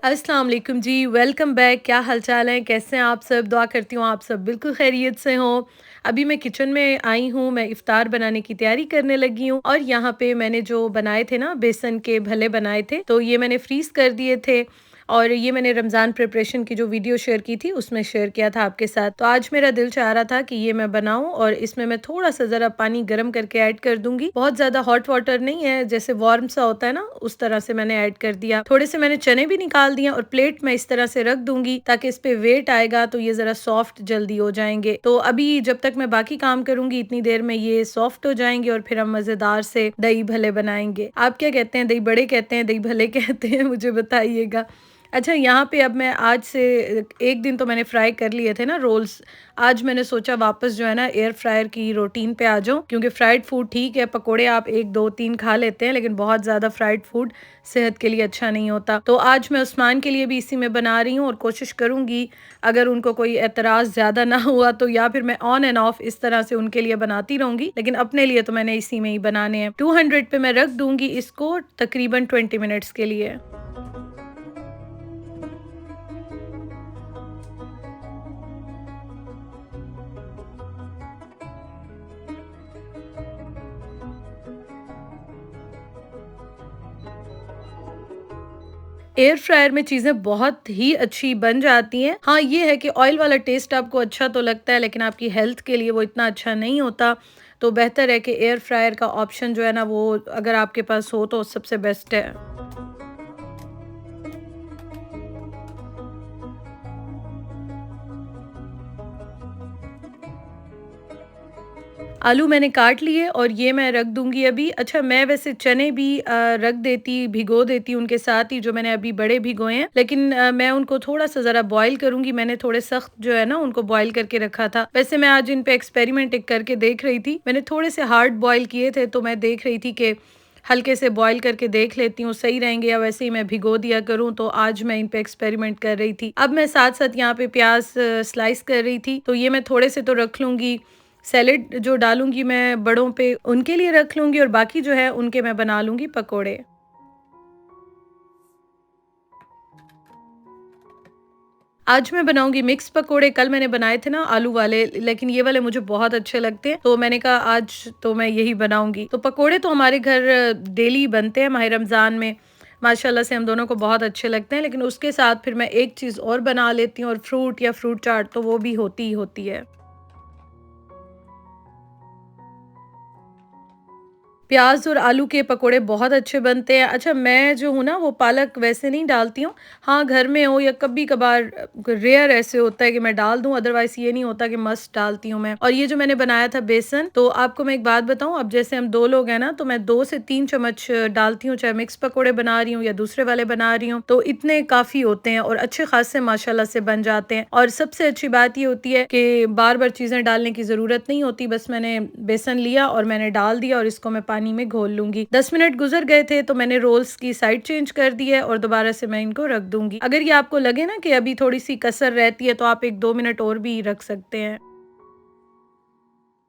अस्सलाम वालेकुम जी, welcome back. क्या हाल-चाल है? कैसे हैं आप सब? दुआ करती हूँ आप सब बिल्कुल खैरियत से हों। अभी मैं किचन में आई हूँ, मैं इफ़्तार बनाने की तैयारी करने लगी हूँ और यहाँ पे मैंने जो बनाए थे ना बेसन के भल्ले बनाए थे, तो ये मैंने फ्रीज़ कर दिए थे और ये मैंने रमज़ान प्रिपरेशन की जो वीडियो शेयर की थी, उसमें शेयर किया था आपके साथ। तो आज मेरा दिल चाह रहा था कि ये मैं बनाऊँ और इसमें मैं थोड़ा-सा ज़रा पानी गरम करके ऐड कर दूँगी। बहुत ज़्यादा हॉट वाटर नहीं है, जैसे वार्म सा होता है ना, उस तरह से मैंने ऐड कर दिया। थोड़े से मैंने चने भी निकाल दिए और प्लेट में इस तरह से रख दूँगी ताकि इस पे वेट आएगा तो ये ज़रा सॉफ्ट जल्दी हो जाएँगे। तो अभी जब तक मैं बाकी काम करूँगी, इतनी देर में ये सॉफ्ट हो जाएँगे और फिर हम मज़ेदार से दही भल्ले बनाएँगे। आप क्या कहते हैं? दही बड़े कहते हैं, दही भल्ले कहते हैं? मुझे बताइएगा। अच्छा, यहाँ पे अब मैं आज से 1 दिन तो मैंने फ्राई कर लिए थे ना रोल्स। आज मैंने सोचा वापस जो है ना एयर फ्रायर की रूटीन पे आ जाऊँ, क्योंकि फ्राइड फूड ठीक है, पकोड़े आप 1, 2, 3 खा लेते हैं, लेकिन बहुत ज़्यादा फ्राइड फूड सेहत के लिए अच्छा नहीं होता। तो आज मैं उस्मान के लिए भी इसी में बना रही हूँ और कोशिश करूँगी अगर उनको कोई एतराज़ ज़्यादा ना हुआ तो या फिर मैं ऑन एंड ऑफ इस तरह से उनके लिए बनाती रहूँगी, लेकिन अपने लिए तो मैंने इसी में ही बनाने हैं। 200 पे मैं रख दूँगी इसको तकरीबन 20 मिनट्स के लिए। एयर फ्रायर में चीज़ें बहुत ही अच्छी बन जाती हैं। हाँ, ये है कि ऑयल वाला टेस्ट आपको अच्छा तो लगता है, लेकिन आपकी हेल्थ के लिए वो इतना अच्छा नहीं होता। तो बेहतर है कि एयर फ्रायर का ऑप्शन जो है ना वो अगर आपके पास हो तो सबसे बेस्ट है। आलू मैंने काट लिए और ये मैं रख दूँगी अभी। अच्छा, मैं वैसे चने भी रख देती, भिगो देती उनके साथ ही, जो मैंने अभी बड़े भिगोए हैं। लेकिन मैं उनको थोड़ा-सा ज़रा बॉयल करूँगी। मैंने थोड़े सख्त जो है ना उनको बॉयल करके रखा था। वैसे मैं आज इन पे एक्सपेरिमेंट एक करके देख रही थी। मैंने थोड़े से हार्ड बॉयल किए थे, तो मैं देख रही थी कि हल्के से बॉयल करके देख लेती हूँ सही रहेंगे या वैसे ही मैं भिगो दिया करूँ। तो आज मैं इन पे एक्सपेरिमेंट कर रही थी। अब मैं साथ-साथ यहाँ पे प्याज़ स्लाइस कर रही थी, तो ये मैं थोड़े से तो रख लूँगी। सैलेड जो डालूँगी मैं बड़ों पे, उनके लिए रख लूँगी और बाकी जो है उनके मैं बना लूँगी पकोड़े। आज मैं बनाऊँगी मिक्स पकोड़े, कल मैंने बनाए थे ना आलू वाले, लेकिन ये वाले मुझे बहुत अच्छे लगते हैं, तो मैंने कहा आज तो मैं यही बनाऊँगी। तो पकोड़े तो हमारे घर डेली बनते हैं माह रमज़ान में, माशाल्लाह से हम दोनों को बहुत अच्छे लगते हैं, लेकिन उसके साथ फिर मैं एक चीज़ और बना लेती हूँ और फ्रूट या फ्रूट चाट तो वो भी होती ही होती है। प्याज़ और आलू के पकोड़े बहुत अच्छे बनते हैं। अच्छा, मैं जो हूँ ना वो पालक वैसे नहीं डालती हूँ। हाँ, घर में हो या कभी-कभार रेयर ऐसे होता है कि मैं डाल दूँ, अदरवाइज़ ये नहीं होता कि मस्ट डालती हूँ मैं। और ये जो मैंने बनाया था बेसन, तो आपको मैं एक बात बताऊँ, अब जैसे हम 2 लोग हैं ना, तो मैं 2 से 3 चम्मच डालती हूँ, चाहे मिक्स पकोड़े बना रही हूँ या दूसरे वाले बना रही हूँ, तो इतने काफ़ी होते हैं और अच्छे खासे माशाल्लाह से बन जाते हैं। और सबसे अच्छी बात ये होती है कि बार-बार चीज़ें डालने की ज़रूरत नहीं होती, बस मैंने बेसन लिया और मैंने डाल दिया और इसको मैं पानी में घोल लूँगी। 10 मिनट गुज़र गए थे तो मैंने रोल्स की साइड चेंज कर दी है और दोबारा से मैं इनको रख दूँगी। अगर ये आपको लगे ना कि अभी थोड़ी-सी कसर रहती है तो आप 1-2 मिनट और भी रख सकते हैं।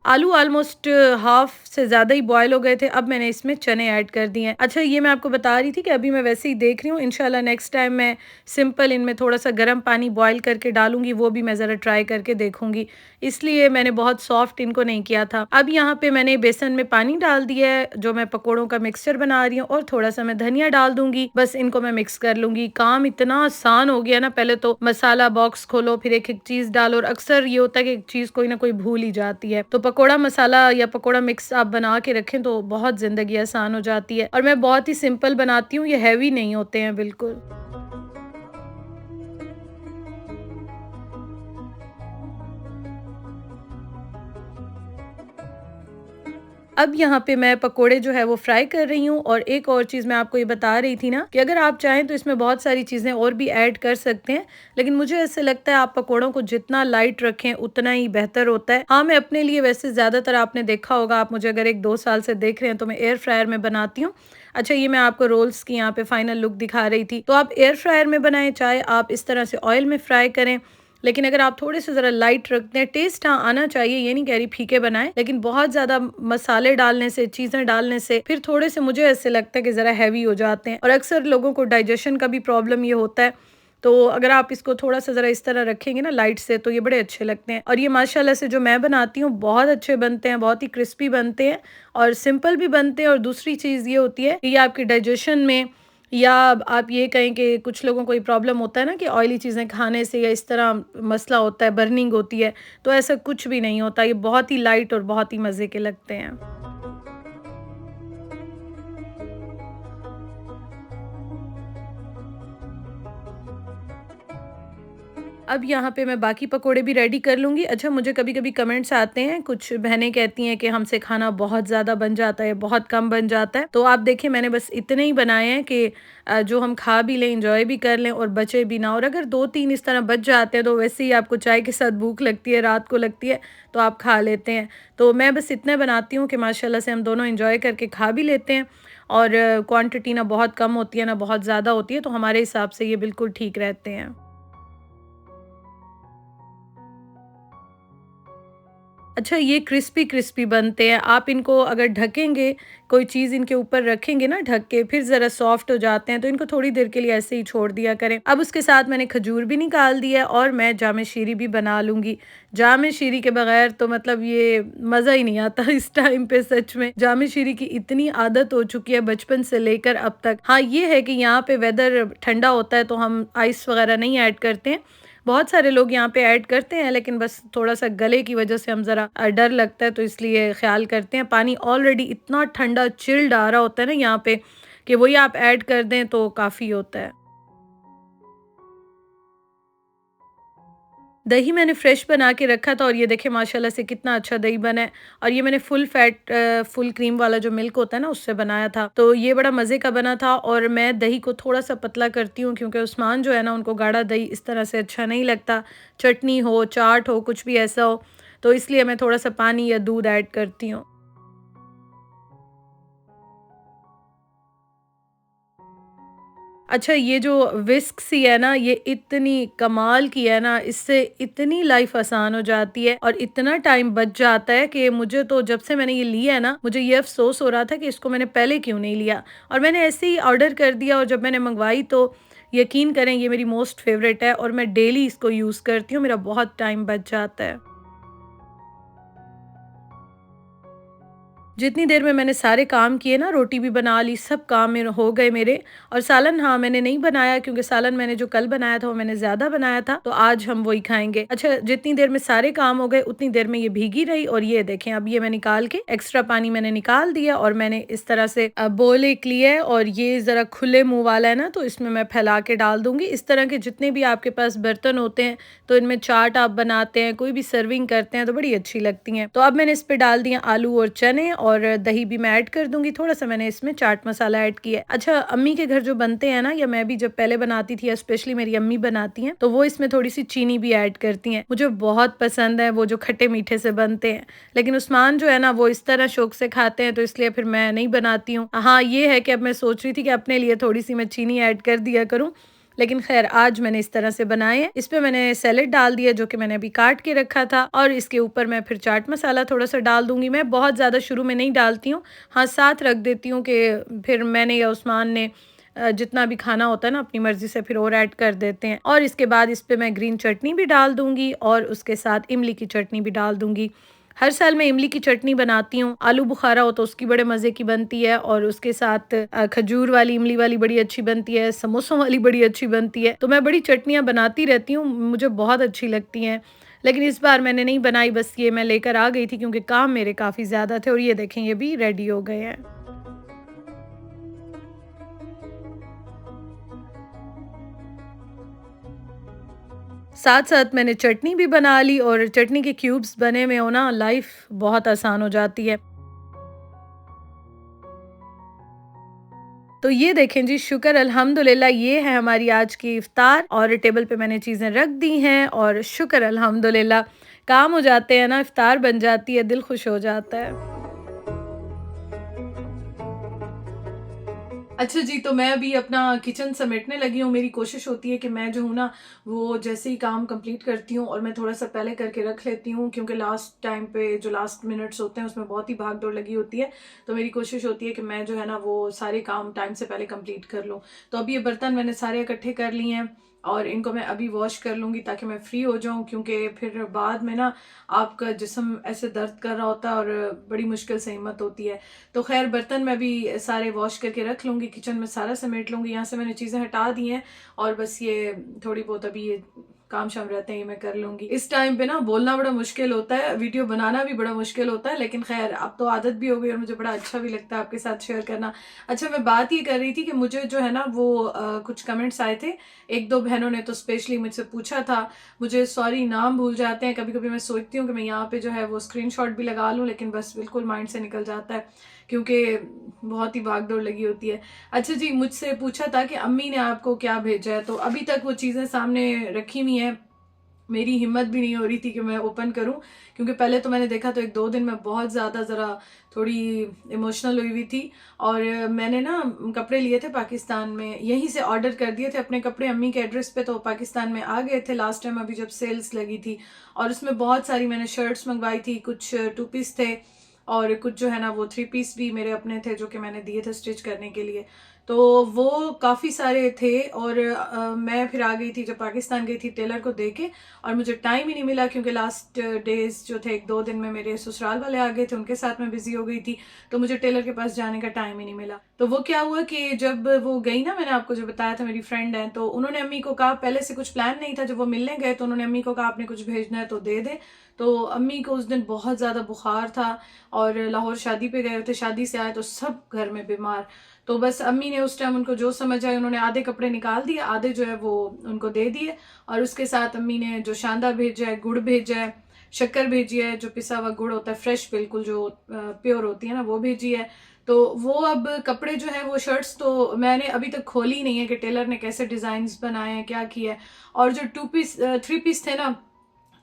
आलू ऑलमोस्ट हाफ से ज़्यादा ही बॉयल हो गए थे, अब मैंने इसमें चने ऐड कर दिए हैं। अच्छा, ये मैं आपको बता रही थी कि अभी मैं वैसे ही देख रही हूँ, इंशाल्लाह नेक्स्ट टाइम मैं सिंपल इनमें थोड़ा-सा गर्म पानी बॉयल करके डालूँगी, वो भी मैं ज़रा ट्राई करके देखूँगी। इसलिए मैंने बहुत सॉफ्ट इनको नहीं किया था। अब यहाँ पे मैंने बेसन में पानी डाल दिया है, जो मैं पकोड़ों का मिक्सचर बना रही हूँ, और थोड़ा-सा मैं धनिया डाल दूँगी, बस इनको मैं मिक्स कर लूँगी। काम इतना आसान हो गया ना, पहले तो मसाला बॉक्स खोलो, फिर एक-एक चीज़ डालो और अक्सर ये होता है कि एक चीज़ कोई ना कोई भूल ही जाती है। तो पकोड़ा मसाला या पकोड़ा मिक्स आप बना के रखें तो बहुत ज़िंदगी आसान हो जाती है और मैं बहुत ही सिंपल बनाती हूँ, ये हेवी नहीं होते हैं बिल्कुल। अब यहाँ पे मैं पकोड़े जो है वो फ्राई कर रही हूँ और एक और चीज़ मैं आपको ये बता रही थी ना कि अगर आप चाहें तो इसमें बहुत सारी चीज़ें और भी ऐड कर सकते हैं, लेकिन मुझे ऐसे लगता है आप पकोड़ों को जितना लाइट रखें उतना ही बेहतर होता है। हाँ, मैं अपने लिए वैसे ज़्यादातर, आपने देखा होगा, आप मुझे अगर 1-2 साल से देख रहे हैं, तो मैं एयर फ्रायर में बनाती हूँ। अच्छा, ये मैं आपको रोल्स की यहाँ पे फाइनल लुक दिखा रही थी। तो आप एयर फ्रायर में बनाएँ, चाहे आप इस तरह से ऑयल में फ्राई करें, लेकिन अगर आप थोड़े से ज़रा लाइट रखते हैं, टेस्ट हाँ आना चाहिए, ये नहीं कह रही फीके बनाएँ, लेकिन बहुत ज़्यादा मसाले डालने से, चीज़ें डालने से फिर थोड़े से मुझे ऐसे लगता है कि ज़रा हैवी हो जाते हैं और अक्सर लोगों को डाइजेशन का भी प्रॉब्लम ये होता है। तो अगर आप इसको थोड़ा-सा ज़रा इस तरह रखेंगे ना लाइट से, तो ये बड़े अच्छे लगते हैं और ये माशाल्लाह से जो मैं बनाती हूँ बहुत अच्छे बनते हैं, बहुत ही क्रिस्पी बनते हैं और सिंपल भी बनते हैं। और दूसरी चीज़ ये होती है कि ये आपके डाइजेशन में, या आप ये कहें कि कुछ लोगों को ये प्रॉब्लम होता है ना कि ऑयली चीज़ें खाने से या इस तरह मसला होता है, बर्निंग होती है, तो ऐसा कुछ भी नहीं होता। ये बहुत ही लाइट और बहुत ही मज़े के लगते हैं। अब यहाँ पे मैं बाकी पकोड़े भी रेडी कर लूँगी। अच्छा, मुझे कभी-कभी कमेंट्स आते हैं, कुछ बहनें कहती हैं कि हमसे खाना बहुत ज़्यादा बन जाता है, बहुत कम बन जाता है। तो आप देखिए, मैंने बस इतने ही बनाए हैं कि जो हम खा भी लें, एन्जॉय भी कर लें और बचे भी ना। और अगर 2-3 इस तरह बच जाते हैं तो वैसे ही आपको चाय के साथ भूख लगती है, रात को लगती है, तो आप खा लेते हैं। तो मैं बस इतने बनाती हूँ कि माशाल्लाह से हम दोनों एन्जॉय करके खा भी लेते हैं और क्वांटिटी ना बहुत कम होती है, ना बहुत ज़्यादा होती है, तो हमारे हिसाब से ये बिल्कुल ठीक रहते हैं। अच्छा, ये क्रिस्पी-क्रिस्पी बनते हैं। आप इनको अगर ढकेंगे, कोई चीज़ इनके ऊपर रखेंगे ना ढक के, फिर ज़रा सॉफ्ट हो जाते हैं, तो इनको थोड़ी देर के लिए ऐसे ही छोड़ दिया करें। अब उसके साथ मैंने खजूर भी निकाल दिया और मैं जामे शीरी भी बना लूँगी। जामे शीरी के बगैर तो मतलब ये मज़ा ही नहीं आता इस टाइम पे सच में। जामे शीरी की इतनी आदत हो चुकी है बचपन से लेकर अब तक। हाँ, ये है कि यहाँ पे वेदर ठंडा होता है तो हम आइस वग़ैरह नहीं ऐड करते हैं। बहुत सारे लोग यहाँ पे ऐड करते हैं, लेकिन बस थोड़ा-सा गले की वजह से हम ज़रा डर लगता है तो इसलिए ख़्याल करते हैं। पानी ऑलरेडी इतना ठंडा चिल्ड आ रहा होता है ना यहाँ पे, कि वही आप ऐड कर दें तो काफ़ी होता है। दही मैंने फ्रेश बना के रखा था और ये देखिए माशाल्लाह से कितना अच्छा दही बना है। और ये मैंने फुल फैट फुल क्रीम वाला जो मिल्क होता है ना उससे बनाया था, तो ये बड़ा मज़े का बना था। और मैं दही को थोड़ा-सा पतला करती हूँ क्योंकि उस्मान जो है ना उनको गाढ़ा दही इस तरह से अच्छा नहीं लगता। चटनी हो, चाट हो, कुछ भी ऐसा हो, तो इसलिए मैं थोड़ा-सा पानी या दूध ऐड करती हूँ। अच्छा, ये जो विस्क सी है ना, ये इतनी कमाल की है ना, इससे इतनी लाइफ आसान हो जाती है और इतना टाइम बच जाता है कि मुझे तो जब से मैंने ये लिया है ना, मुझे ये अफ़सोस हो रहा था कि इसको मैंने पहले क्यों नहीं लिया। और मैंने ऐसे ही ऑर्डर कर दिया और जब मैंने मँगवाई तो यकीन करें ये मेरी मोस्ट फ़ेवरेट है और मैं डेली इसको यूज़ करती हूँ, मेरा बहुत टाइम बच जाता है। जितनी देर में मैंने सारे काम किए ना, रोटी भी बना ली, सब काम मेरे हो गए मेरे। और सालन हाँ, मैंने नहीं बनाया क्योंकि सालन मैंने जो कल बनाया था वो मैंने ज़्यादा बनाया था, तो आज हम वही खाएँगे। अच्छा, जितनी देर में सारे काम हो गए उतनी देर में ये भीगी रही और ये देखें अब ये मैं निकाल के एक्स्ट्रा पानी मैंने निकाल दिया और मैंने इस तरह से बोल एक लिया है और ये ज़रा खुले मुँह वाला है ना, तो इसमें मैं फैला के डाल दूँगी। इस तरह के जितने भी आपके पास बर्तन होते हैं, तो इनमें चाट आप बनाते हैं, कोई भी सर्विंग करते हैं तो बड़ी अच्छी लगती हैं। तो अब मैंने इस पे डाल दिया आलू और चने और दही भी मैं ऐड कर दूँगी, थोड़ा-सा मैंने इसमें चाट मसाला ऐड किया है। अच्छा, अम्मी के घर जो बनते हैं ना, या मैं भी जब पहले बनाती थी या स्पेशली मेरी अम्मी बनाती हैं, तो वो इसमें थोड़ी-सी चीनी भी ऐड करती हैं। मुझे बहुत पसंद है वो जो खट्टे-मीठे से बनते हैं, लेकिन उस्मान जो है ना वो इस तरह शौक से खाते हैं तो इसलिए फिर मैं नहीं बनाती हूँ। हाँ, ये है कि अब मैं सोच रही थी कि अपने लिए थोड़ी-सी मैं चीनी ऐड कर दिया करूँ, लेकिन ख़ैर आज मैंने इस तरह से बनाए हैं। इस पे मैंने सैलेड डाल दिया जो कि मैंने अभी काट के रखा था और इसके ऊपर मैं फिर चाट मसाला थोड़ा-सा डाल दूँगी। मैं बहुत ज़्यादा शुरू में नहीं डालती हूँ। हाँ, साथ रख देती हूँ कि फिर मैंने या उस्मान ने जितना भी खाना होता है ना अपनी मर्ज़ी से फिर और ऐड कर देते हैं। और इसके बाद इस पे मैं ग्रीन चटनी भी डाल दूँगी और उसके साथ इमली की चटनी भी डाल दूँगी। हर साल मैं इमली की चटनी बनाती हूँ, आलू बुखारा हो तो उसकी बड़े मज़े की बनती है और उसके साथ खजूर वाली, इमली वाली बड़ी अच्छी बनती है, समोसों वाली बड़ी अच्छी बनती है। तो मैं बड़ी चटनियाँ बनाती रहती हूँ, मुझे बहुत अच्छी लगती हैं। लेकिन इस बार मैंने नहीं बनाई, बस ये मैं लेकर आ गई थी क्योंकि काम मेरे काफ़ी ज़्यादा थे और ये देखें ये भी रेडी हो गए हैं। साथ-साथ मैंने चटनी भी बना ली और चटनी के क्यूब्स बने हुए हो ना, लाइफ़ बहुत आसान हो जाती है। तो ये देखें जी, शुक्र अल्हम्दुलिल्लाह, ये है हमारी आज की इफ्तार और टेबल पे मैंने चीज़ें रख दी हैं और शुक्र अल्हम्दुलिल्लाह काम हो जाते हैं ना, इफ्तार बन जाती है, दिल खुश हो जाता है। अच्छा जी, तो मैं अभी अपना किचन समेटने लगी हूँ। मेरी कोशिश होती है कि मैं जो हूँ ना, वो जैसे ही काम कंप्लीट करती हूँ और मैं थोड़ा-सा पहले करके रख लेती हूँ, क्योंकि लास्ट टाइम पे जो लास्ट मिनट्स होते हैं उसमें बहुत ही भाग-दौड़ लगी होती है। तो मेरी कोशिश होती है कि मैं जो है ना वो सारे काम टाइम से पहले कंप्लीट कर लूँ। तो अभी ये बर्तन मैंने सारे इकट्ठे कर लिए हैं और इनको मैं अभी वॉश कर लूँगी ताकि मैं फ्री हो जाऊँ, क्योंकि फिर बाद में ना आपका जिस्म ऐसे दर्द कर रहा होता है और बड़ी मुश्किल से हिम्मत होती है। तो खैर बर्तन मैं भी सारे वॉश करके रख लूँगी, किचन में सारा समेट लूँगी। यहाँ से मैंने चीज़ें हटा दी हैं और बस ये थोड़ी बहुत अभी ये काम शाम रहते हैं, ये मैं कर लूँगी। इस टाइम पे ना बोलना बड़ा मुश्किल होता है, वीडियो बनाना भी बड़ा मुश्किल होता है, लेकिन खैर अब तो आदत भी हो गई और मुझे बड़ा अच्छा भी लगता है आपके साथ शेयर करना। अच्छा, मैं बात ये कर रही थी कि मुझे जो है ना वो कुछ कमेंट्स आए थे। 1-2 बहनों ने तो स्पेशली मुझसे पूछा था। मुझे सॉरी नाम भूल जाते हैं, कभी-कभी मैं सोचती हूँ कि मैं यहाँ पे जो है वो स्क्रीनशॉट भी लगा लूँ, लेकिन बस बिल्कुल माइंड से निकल जाता है, क्योंकि बहुत ही भाग-दौड़ लगी होती है। अच्छा जी, मुझसे पूछा था कि अम्मी ने आपको क्या भेजा है, तो अभी तक वो चीज़ें सामने रखी हुई हैं। मेरी हिम्मत भी नहीं हो रही थी कि मैं ओपन करूं, क्योंकि पहले तो मैंने देखा तो 1-2 दिन में बहुत ज़्यादा ज़रा थोड़ी इमोशनल हुई हुई थी। और मैंने ना कपड़े लिए थे पाकिस्तान में, यहीं से ऑर्डर कर दिए थे अपने कपड़े अम्मी के एड्रेस पे, तो पाकिस्तान में आ गए थे लास्ट टाइम अभी जब सेल्स लगी थी। और उसमें बहुत सारी मैंने शर्ट्स मंगवाई थी, कुछ 2 पीस थे और कुछ जो है ना वो 3 पीस भी मेरे अपने थे जो कि मैंने दिए थे स्टिच करने के लिए। तो वो काफ़ी सारे थे और मैं फिर आ गई थी, जब पाकिस्तान गई थी टेलर को दे के, और मुझे टाइम ही नहीं मिला, क्योंकि लास्ट डेज जो थे 1-2 दिन में मेरे ससुराल वाले आ गए थे, उनके साथ मैं बिजी हो गई थी, तो मुझे टेलर के पास जाने का टाइम ही नहीं मिला। तो वो क्या हुआ कि जब वो गई ना, मैंने आपको जो बताया था मेरी फ्रेंड है, तो उन्होंने अम्मी को कहा, पहले से कुछ प्लान नहीं था, जब वो मिलने गए तो उन्होंने अम्मी को कहा आपने कुछ भेजना है तो दे दे। तो अम्मी को उस दिन बहुत ज़्यादा बुखार था और लाहौर शादी पे गए थे, शादी से आए तो सब घर में बीमार। तो बस अम्मी ने उस टाइम उनको जो समझ आए उन्होंने आधे कपड़े निकाल दिए, आधे जो है वो उनको दे दिए, और उसके साथ अम्मी ने जो शानदार भेजा है, गुड़ भेजा है, शक्कर भेजी है, जो पिसा हुआ गुड़ होता है फ्रेश बिल्कुल जो प्योर होती है ना, वो भेजी है। तो वो अब कपड़े जो है वो शर्ट्स तो मैंने अभी तक खोली नहीं है कि टेलर ने कैसे डिजाइन्स बनाए हैं, क्या किया है। और जो 2 पीस 3 पीस थे ना,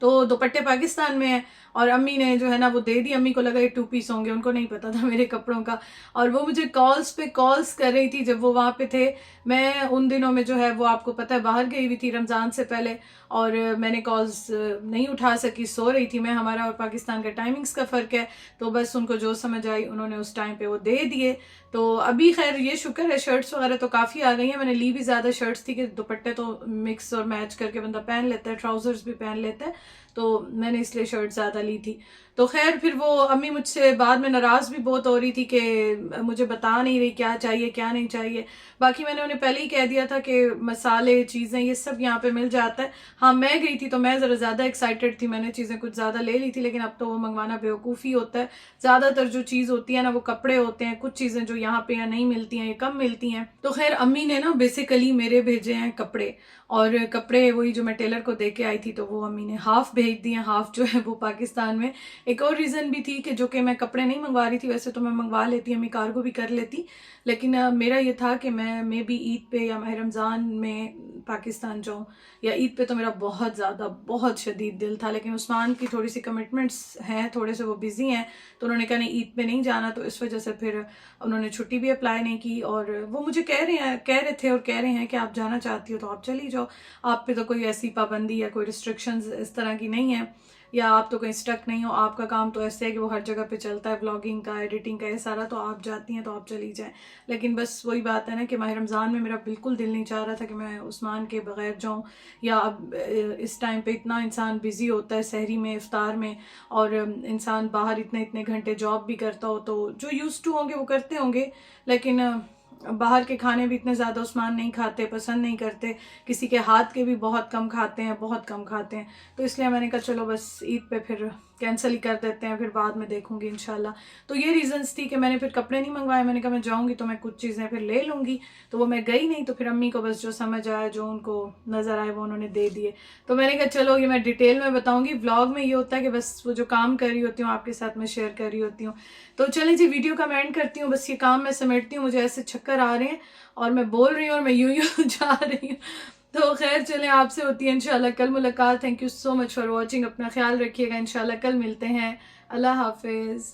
तो दुपट्टे पाकिस्तान में है और अम्मी ने जो है ना वो दे दी। अम्मी को लगा ये 2 पीस होंगे, उनको नहीं पता था मेरे कपड़ों का। और वो मुझे कॉल्स पे कॉल्स कर रही थी जब वो वहाँ पे थे। मैं उन दिनों में जो है वो आपको पता है बाहर गई हुई थी रमज़ान से पहले, और मैंने कॉल्स नहीं उठा सकी, सो रही थी मैं। हमारा और पाकिस्तान का टाइमिंग्स का फ़र्क है, तो बस उनको जो समझ आई उन्होंने उस टाइम पे वो दे दिए। तो अभी खैर ये शुक्र है शर्ट्स वगैरह तो काफ़ी आ गई हैं। मैंने ली भी ज़्यादा शर्ट्स थी कि दुपट्टे तो मिक्स और मैच करके बंदा पहन लेता है, ट्राउजर्स भी पहन लेता है, तो मैंने इसलिए शर्ट ज़्यादा ली थी। तो खैर फिर वो अम्मी मुझसे बाद में नाराज़ भी बहुत हो रही थी कि मुझे बता नहीं रही क्या चाहिए क्या नहीं चाहिए। बाकी मैंने उन्हें पहले ही कह दिया था कि मसाले चीज़ें ये सब यहाँ पे मिल जाता है। हाँ, मैं गई थी तो मैं ज़रा ज़्यादा एक्साइटेड थी, मैंने चीज़ें कुछ ज़्यादा ले ली थी, लेकिन अब तो वो मंगवाना बेवकूफ़ी होता है। ज़्यादातर जो चीज़ होती है ना वो कपड़े होते हैं, कुछ चीज़ें जो यहाँ पे या नहीं मिलती हैं, ये कम मिलती हैं। तो खैर अम्मी ने ना बेसिकली मेरे भेजे हैं कपड़े, और कपड़े वही जो मैं टेलर को दे के आई थी, तो वो अम्मी ने हाफ भेज दिए, हाफ जो है वो पाकिस्तान में। एक और रीज़न भी थी कि जो कि मैं कपड़े नहीं मंगवा रही थी, वैसे तो मैं मंगवा लेती, अम्मी कार्गो भी कर लेती, लेकिन मेरा ये था कि मैं मे बी ईद पे या माह रमज़ान में पाकिस्तान जाऊँ, या ईद पे तो मेरा बहुत ज़्यादा बहुत शदीद दिल था, लेकिन उस्मान की थोड़ी सी कमिटमेंट्स हैं, थोड़े से वो बिज़ी हैं, तो उन्होंने कहा नहीं ईद पे नहीं जाना, तो इस वजह से फिर उन्होंने छुट्टी भी अप्लाई नहीं की। और वो मुझे कह रहे थे और कह रहे हैं कि आप जाना चाहती हो तो आप चली जाओ, आप पे तो कोई ऐसी पाबंदी या कोई रिस्ट्रिक्शंस इस तरह की नहीं है, या आप तो कहीं स्टक नहीं हो, आपका काम तो ऐसे है कि वो हर जगह पे चलता है, व्लॉगिंग का, एडिटिंग का, ये सारा, तो आप जाती हैं तो आप चली जाएं। लेकिन बस वही बात है ना कि माह रमज़ान में मेरा बिल्कुल दिल नहीं चाह रहा था कि मैं उस्मान के बगैर जाऊं, या अब इस टाइम पे इतना इंसान बिजी होता है सहरी में, इफ्तार में, और इंसान बाहर इतने इतने घंटे जॉब भी करता हो, तो जो यूज्ड टू होंगे वो करते होंगे, लेकिन बाहर के खाने भी इतने ज़्यादा उस्मान नहीं खाते, पसंद नहीं करते, किसी के हाथ के भी बहुत कम खाते हैं, बहुत कम खाते हैं। तो इसलिए मैंने कहा चलो बस ईद पे फिर कैंसिल ही कर देते हैं, फिर बाद में देखूंगी इंशाल्लाह। तो ये रीज़न्स थी कि मैंने फिर कपड़े नहीं मंगवाए। मैंने कहा मैं जाऊंगी तो मैं कुछ चीज़ें फिर ले लूँगी, तो वो मैं गई नहीं, तो फिर अम्मी को बस जो समझ आया, जो उनको नज़र आए वो उन्होंने दे दिए। तो मैंने कहा चलो ये मैं डिटेल में बताऊँगी, व्लॉग में ये होता है कि बस वो जो काम कर रही होती हूँ आपके साथ मैं शेयर कर रही होती हूँ। तो चलें जी, वीडियो का मैं एंड करती हूँ, बस ये काम मैं समेटती हूँ, मुझे ऐसे चक्कर आ रहे हैं और मैं बोल रही हूँ और मैं यूं यूं जा रही हूँ। तो खैर चलें, आपसे होती है इंशाल्लाह कल मुलाकात। Thank you so much for watching, अपना ख्याल रखिएगा, इंशाल्लाह कल मिलते हैं। अल्लाह हाफिज़।